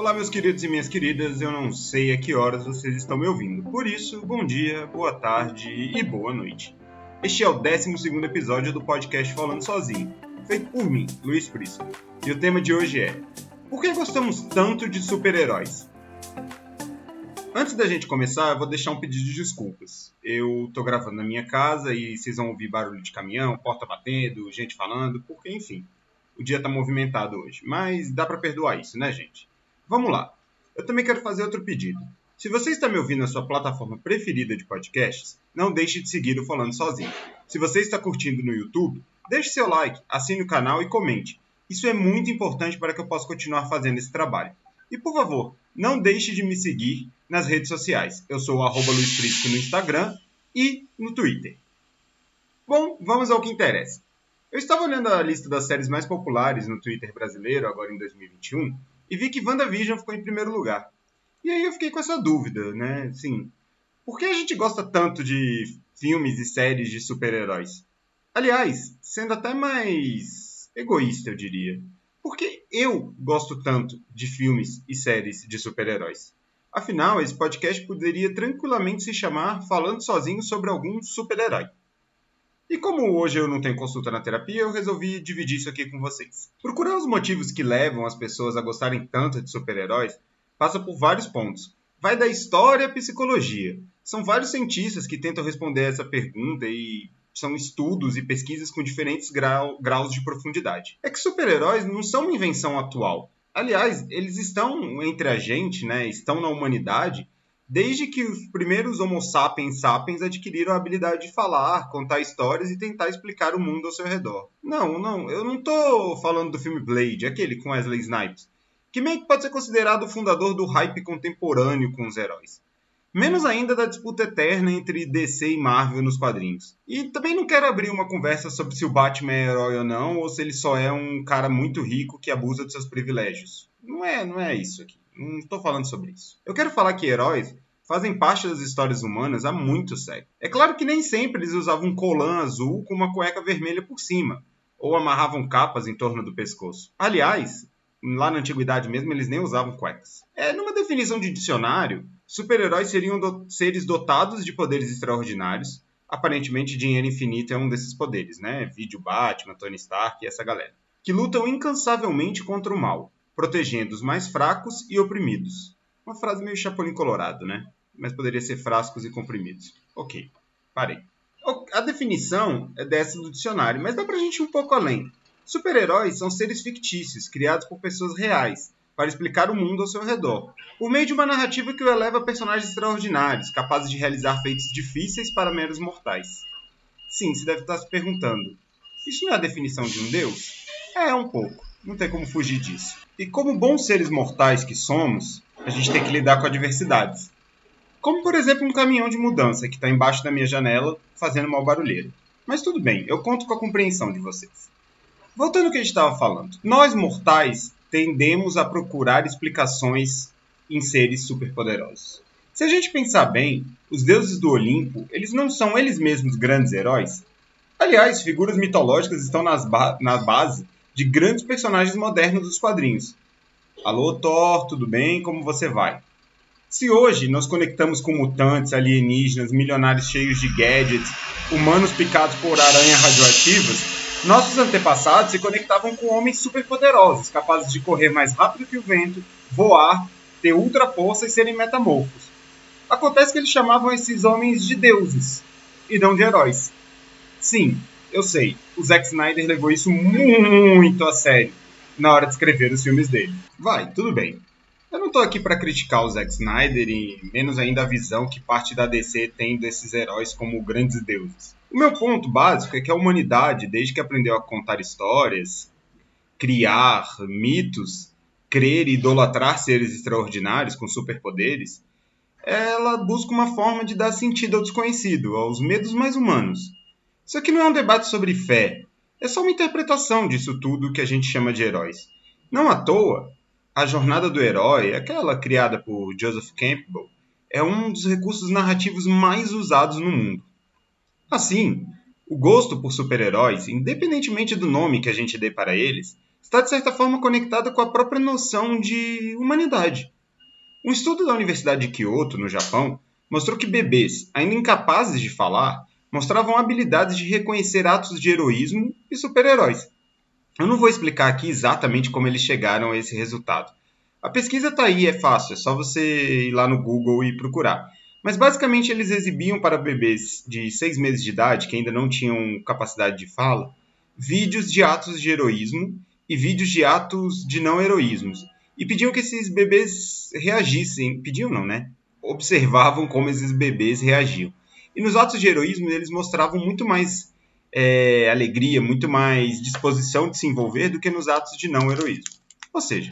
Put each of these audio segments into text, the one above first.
Olá, meus queridos e minhas queridas, eu não sei a que horas vocês estão me ouvindo, por isso, bom dia, boa tarde e boa noite. Este é o 12º episódio do podcast Falando Sozinho, feito por mim, Luiz Prisco, e o tema de hoje é: por que gostamos tanto de super-heróis? Antes da gente começar, eu vou deixar um pedido de desculpas. Eu tô gravando na minha casa e vocês vão ouvir barulho de caminhão, porta batendo, gente falando, porque enfim, o dia tá movimentado hoje, mas dá pra perdoar isso, né, gente? Vamos lá. Eu também quero fazer outro pedido. Se você está me ouvindo na sua plataforma preferida de podcasts, não deixe de seguir o Falando Sozinho. Se você está curtindo no YouTube, deixe seu like, assine o canal e comente. Isso é muito importante para que eu possa continuar fazendo esse trabalho. E por favor, não deixe de me seguir nas redes sociais. Eu sou o @LuizPrisco no Instagram e no Twitter. Bom, vamos ao que interessa. Eu estava olhando a lista das séries mais populares no Twitter brasileiro, agora em 2021, e vi que WandaVision ficou em primeiro lugar. E aí eu fiquei com essa dúvida, né? Assim, por que a gente gosta tanto de filmes e séries de super-heróis? Aliás, sendo até mais egoísta, eu diria. Por que eu gosto tanto de filmes e séries de super-heróis? Afinal, esse podcast poderia tranquilamente se chamar Falando Sozinho sobre algum super-herói. E como hoje eu não tenho consulta na terapia, eu resolvi dividir isso aqui com vocês. Procurar os motivos que levam as pessoas a gostarem tanto de super-heróis passa por vários pontos. Vai da história à psicologia. São vários cientistas que tentam responder essa pergunta e são estudos e pesquisas com diferentes graus de profundidade. É que super-heróis não são uma invenção atual. Aliás, eles estão entre a gente, né? Estão na humanidade desde que os primeiros Homo sapiens sapiens adquiriram a habilidade de falar, contar histórias e tentar explicar o mundo ao seu redor. Não, eu não tô falando do filme Blade, aquele com Wesley Snipes, que meio que pode ser considerado o fundador do hype contemporâneo com os heróis. Menos ainda da disputa eterna entre DC e Marvel nos quadrinhos. E também não quero abrir uma conversa sobre se o Batman é herói ou não, ou se ele só é um cara muito rico que abusa dos seus privilégios. Não é isso aqui. Não estou falando sobre isso. Eu quero falar que heróis fazem parte das histórias humanas há muito século. É claro que nem sempre eles usavam um colã azul com uma cueca vermelha por cima, ou amarravam capas em torno do pescoço. Aliás, lá na antiguidade mesmo, eles nem usavam cuecas. Numa definição de dicionário, super-heróis seriam seres dotados de poderes extraordinários. Aparentemente, dinheiro infinito é um desses poderes, né? Vídeo Batman, Tony Stark e essa galera. Que lutam incansavelmente contra o mal, protegendo os mais fracos e oprimidos. Uma frase meio Chapolin Colorado, né? Mas poderia ser frascos e comprimidos. Ok, parei. A definição é dessa do dicionário, mas dá pra gente ir um pouco além. Super-heróis são seres fictícios, criados por pessoas reais, para explicar o mundo ao seu redor, por meio de uma narrativa que o eleva a personagens extraordinários, capazes de realizar feitos difíceis para meros mortais. Sim, você deve estar se perguntando, isso não é a definição de um deus? É um pouco, não tem como fugir disso. E como bons seres mortais que somos, a gente tem que lidar com adversidades. Como, por exemplo, um caminhão de mudança que está embaixo da minha janela, fazendo mal barulheiro. Mas tudo bem, eu conto com a compreensão de vocês. Voltando ao que a gente estava falando. Nós, mortais, tendemos a procurar explicações em seres superpoderosos. Se a gente pensar bem, os deuses do Olimpo, eles não são eles mesmos grandes heróis? Aliás, figuras mitológicas estão na base de grandes personagens modernos dos quadrinhos. Alô, Thor, tudo bem? Como você vai? Se hoje nos conectamos com mutantes, alienígenas, milionários cheios de gadgets, humanos picados por aranhas radioativas, nossos antepassados se conectavam com homens superpoderosos, capazes de correr mais rápido que o vento, voar, ter ultra força e serem metamorfos. Acontece que eles chamavam esses homens de deuses, e não de heróis. Sim, eu sei, o Zack Snyder levou isso muito a sério na hora de escrever os filmes dele. Vai, tudo bem. Eu não estou aqui para criticar o Zack Snyder e menos ainda a visão que parte da DC tem desses heróis como grandes deuses. O meu ponto básico é que a humanidade, desde que aprendeu a contar histórias, criar mitos, crer e idolatrar seres extraordinários com superpoderes, ela busca uma forma de dar sentido ao desconhecido, aos medos mais humanos. Isso aqui não é um debate sobre fé, é só uma interpretação disso tudo que a gente chama de heróis. Não à toa, a jornada do herói, aquela criada por Joseph Campbell, é um dos recursos narrativos mais usados no mundo. Assim, o gosto por super-heróis, independentemente do nome que a gente dê para eles, está de certa forma conectada com a própria noção de humanidade. Um estudo da Universidade de Kyoto, no Japão, mostrou que bebês, ainda incapazes de falar, mostravam habilidades de reconhecer atos de heroísmo e super-heróis. Eu não vou explicar aqui exatamente como eles chegaram a esse resultado. A pesquisa está aí, é fácil, é só você ir lá no Google e procurar. Mas basicamente eles exibiam para bebês de 6 meses de idade, que ainda não tinham capacidade de fala, vídeos de atos de heroísmo e vídeos de atos de não heroísmos. E pediam que esses bebês reagissem. Pediam não, né? Observavam como esses bebês reagiam. E nos atos de heroísmo eles mostravam muito mais alegria, muito mais disposição de se envolver do que nos atos de não heroísmo. Ou seja,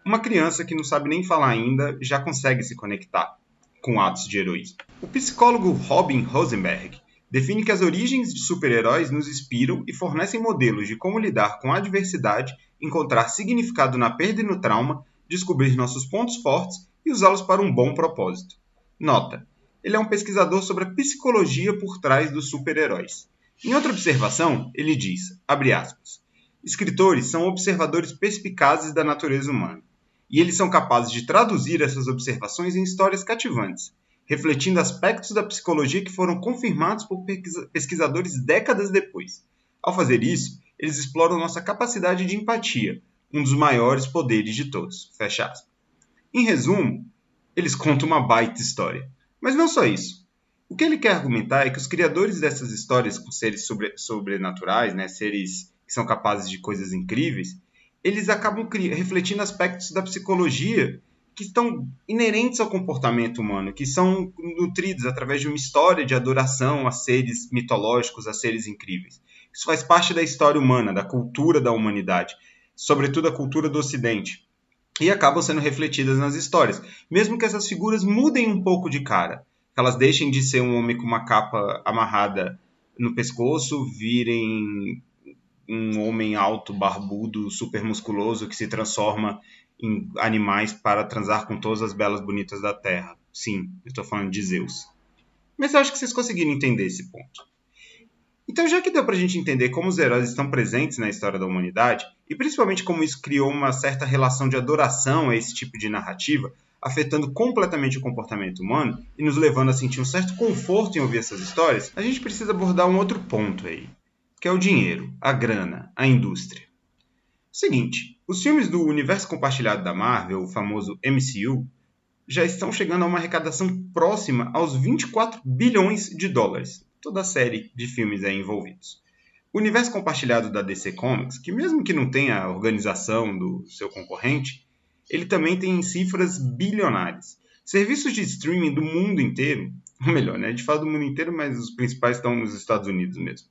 uma criança que não sabe nem falar ainda já consegue se conectar com atos de heroísmo. O psicólogo Robin Rosenberg define que as origens de super-heróis nos inspiram e fornecem modelos de como lidar com a adversidade, encontrar significado na perda e no trauma, descobrir nossos pontos fortes e usá-los para um bom propósito. Nota: ele é um pesquisador sobre a psicologia por trás dos super-heróis. Em outra observação, ele diz, abre aspas, escritores são observadores perspicazes da natureza humana, e eles são capazes de traduzir essas observações em histórias cativantes, refletindo aspectos da psicologia que foram confirmados por pesquisadores décadas depois. Ao fazer isso, eles exploram nossa capacidade de empatia, um dos maiores poderes de todos. Fecha aspas. Em resumo, eles contam uma baita história. Mas não só isso. O que ele quer argumentar é que os criadores dessas histórias com seres sobrenaturais, né, seres que são capazes de coisas incríveis, eles acabam refletindo aspectos da psicologia que estão inerentes ao comportamento humano, que são nutridos através de uma história de adoração a seres mitológicos, a seres incríveis. Isso faz parte da história humana, da cultura da humanidade, sobretudo a cultura do Ocidente, e acabam sendo refletidas nas histórias, mesmo que essas figuras mudem um pouco de cara, que elas deixem de ser um homem com uma capa amarrada no pescoço, virem um homem alto, barbudo, super musculoso que se transforma em animais para transar com todas as belas bonitas da Terra. Sim, eu estou falando de Zeus. Mas eu acho que vocês conseguiram entender esse ponto. Então, já que deu pra gente entender como os heróis estão presentes na história da humanidade, e principalmente como isso criou uma certa relação de adoração a esse tipo de narrativa, afetando completamente o comportamento humano e nos levando a sentir um certo conforto em ouvir essas histórias, a gente precisa abordar um outro ponto aí, que é o dinheiro, a grana, a indústria. Seguinte, os filmes do universo compartilhado da Marvel, o famoso MCU, já estão chegando a uma arrecadação próxima aos 24 bilhões de dólares. Toda a série de filmes aí envolvidos. O universo compartilhado da DC Comics, que mesmo que não tenha a organização do seu concorrente, ele também tem cifras bilionárias. Serviços de streaming do mundo inteiro, ou melhor, né, a gente fala do mundo inteiro, mas os principais estão nos Estados Unidos mesmo,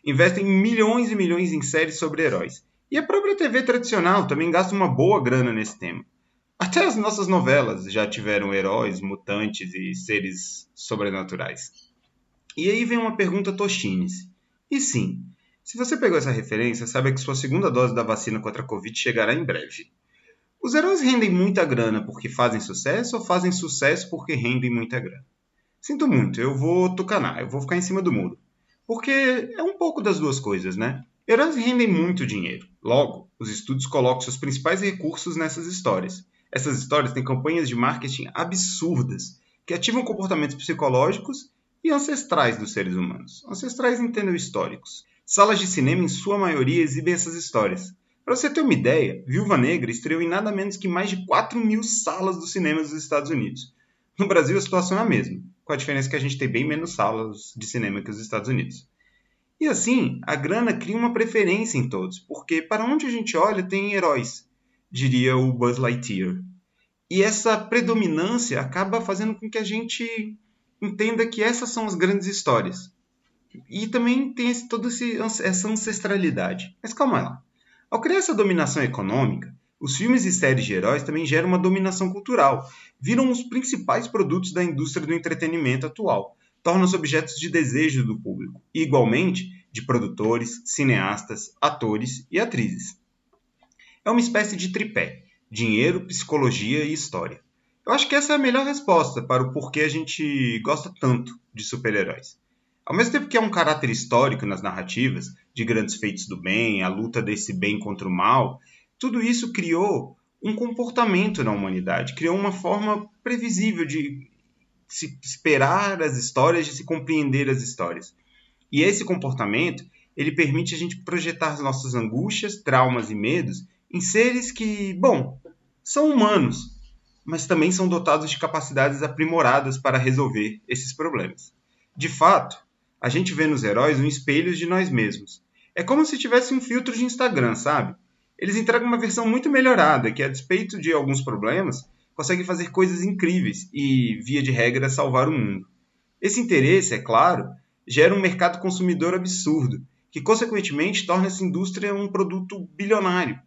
investem milhões e milhões em séries sobre heróis. E a própria TV tradicional também gasta uma boa grana nesse tema. Até as nossas novelas já tiveram heróis, mutantes e seres sobrenaturais. E aí vem uma pergunta Toshines. E sim, se você pegou essa referência, saiba que sua segunda dose da vacina contra a Covid chegará em breve. Os heróis rendem muita grana porque fazem sucesso ou fazem sucesso porque rendem muita grana? Sinto muito, eu vou tucanar, eu vou ficar em cima do muro. Porque é um pouco das duas coisas, né? Heróis rendem muito dinheiro. Logo, os estudos colocam seus principais recursos nessas histórias. Essas histórias têm campanhas de marketing absurdas, que ativam comportamentos psicológicos e ancestrais dos seres humanos. Ancestrais entendam históricos. Salas de cinema, em sua maioria, exibem essas histórias. Para você ter uma ideia, Viúva Negra estreou em nada menos que mais de 4 mil salas dos cinemas dos Estados Unidos. No Brasil, a situação é a mesma, com a diferença que a gente tem bem menos salas de cinema que os Estados Unidos. E assim, a grana cria uma preferência em todos, porque para onde a gente olha tem heróis, diria o Buzz Lightyear. E essa predominância acaba fazendo com que a gente entenda que essas são as grandes histórias. E também tem toda essa ancestralidade. Mas calma lá. Ao criar essa dominação econômica, os filmes e séries de heróis também geram uma dominação cultural. Viram os principais produtos da indústria do entretenimento atual. Tornam-se objetos de desejo do público. E, igualmente, de produtores, cineastas, atores e atrizes. É uma espécie de tripé. Dinheiro, psicologia e história. Eu acho que essa é a melhor resposta para o porquê a gente gosta tanto de super-heróis. Ao mesmo tempo que há um caráter histórico nas narrativas, de grandes feitos do bem, a luta desse bem contra o mal, tudo isso criou um comportamento na humanidade, criou uma forma previsível de se esperar as histórias, de se compreender as histórias. E esse comportamento, ele permite a gente projetar as nossas angústias, traumas e medos em seres que, bom, são humanos, mas também são dotados de capacidades aprimoradas para resolver esses problemas. De fato, a gente vê nos heróis um espelho de nós mesmos. É como se tivesse um filtro de Instagram, sabe? Eles entregam uma versão muito melhorada, que a despeito de alguns problemas, consegue fazer coisas incríveis e, via de regra, salvar o mundo. Esse interesse, é claro, gera um mercado consumidor absurdo, que consequentemente torna essa indústria um produto bilionário,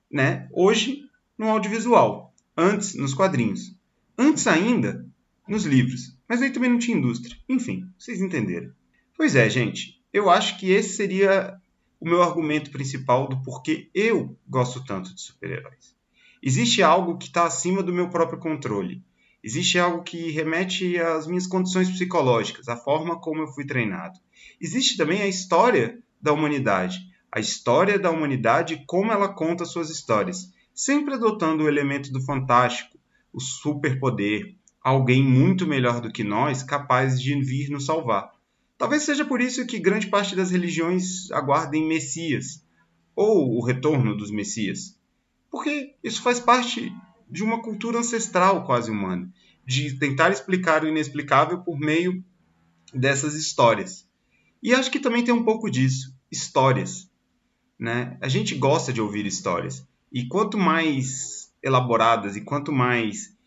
né? Hoje, no audiovisual, antes nos quadrinhos, antes ainda nos livros, mas aí também não tinha indústria. Enfim, vocês entenderam. Pois é, gente, eu acho que esse seria o meu argumento principal do porquê eu gosto tanto de super-heróis. Existe algo que está acima do meu próprio controle. Existe algo que remete às minhas condições psicológicas, à forma como eu fui treinado. Existe também a história da humanidade. A história da humanidade e como ela conta suas histórias. Sempre adotando o elemento do fantástico, o superpoder, alguém muito melhor do que nós, capaz de vir nos salvar. Talvez seja por isso que grande parte das religiões aguardem Messias, ou o retorno dos Messias. Porque isso faz parte de uma cultura ancestral quase humana, de tentar explicar o inexplicável por meio dessas histórias. E acho que também tem um pouco disso, histórias, né? A gente gosta de ouvir histórias, e quanto mais elaboradas, e quanto mais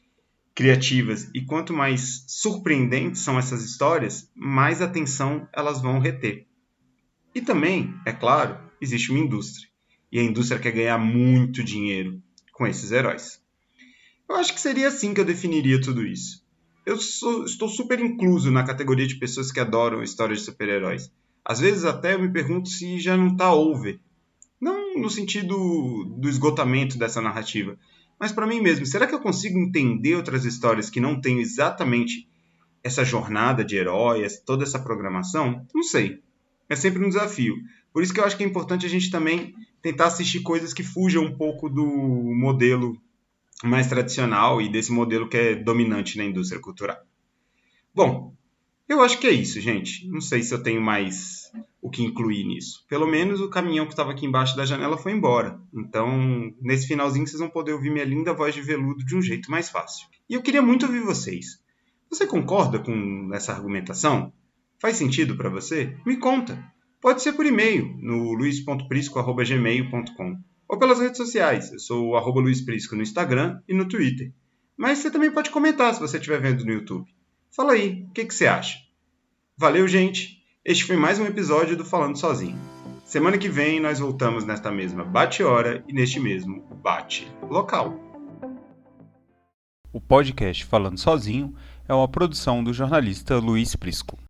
criativas, e quanto mais surpreendentes são essas histórias, mais atenção elas vão reter. E também, é claro, existe uma indústria. E a indústria quer ganhar muito dinheiro com esses heróis. Eu acho que seria assim que eu definiria tudo isso. Estou super incluso na categoria de pessoas que adoram histórias de super-heróis. Às vezes até eu me pergunto se já não está over. Não no sentido do esgotamento dessa narrativa, mas para mim mesmo. Será que eu consigo entender outras histórias que não tenham exatamente essa jornada de heróis, toda essa programação? Não sei. É sempre um desafio. Por isso que eu acho que é importante a gente também tentar assistir coisas que fujam um pouco do modelo mais tradicional e desse modelo que é dominante na indústria cultural. Bom, eu acho que é isso, gente. Não sei se eu tenho mais o que incluir nisso. Pelo menos o caminhão que estava aqui embaixo da janela foi embora. Então, nesse finalzinho, vocês vão poder ouvir minha linda voz de veludo de um jeito mais fácil. E eu queria muito ouvir vocês. Você concorda com essa argumentação? Faz sentido para você? Me conta. Pode ser por e-mail, no luis.prisco@gmail.com, ou pelas redes sociais. Eu sou o @luisprisco no Instagram e no Twitter. Mas você também pode comentar se você estiver vendo no YouTube. Fala aí, o que você acha? Valeu, gente! Este foi mais um episódio do Falando Sozinho. Semana que vem nós voltamos nesta mesma bate-hora e neste mesmo bate-local. O podcast Falando Sozinho é uma produção do jornalista Luis Prisco.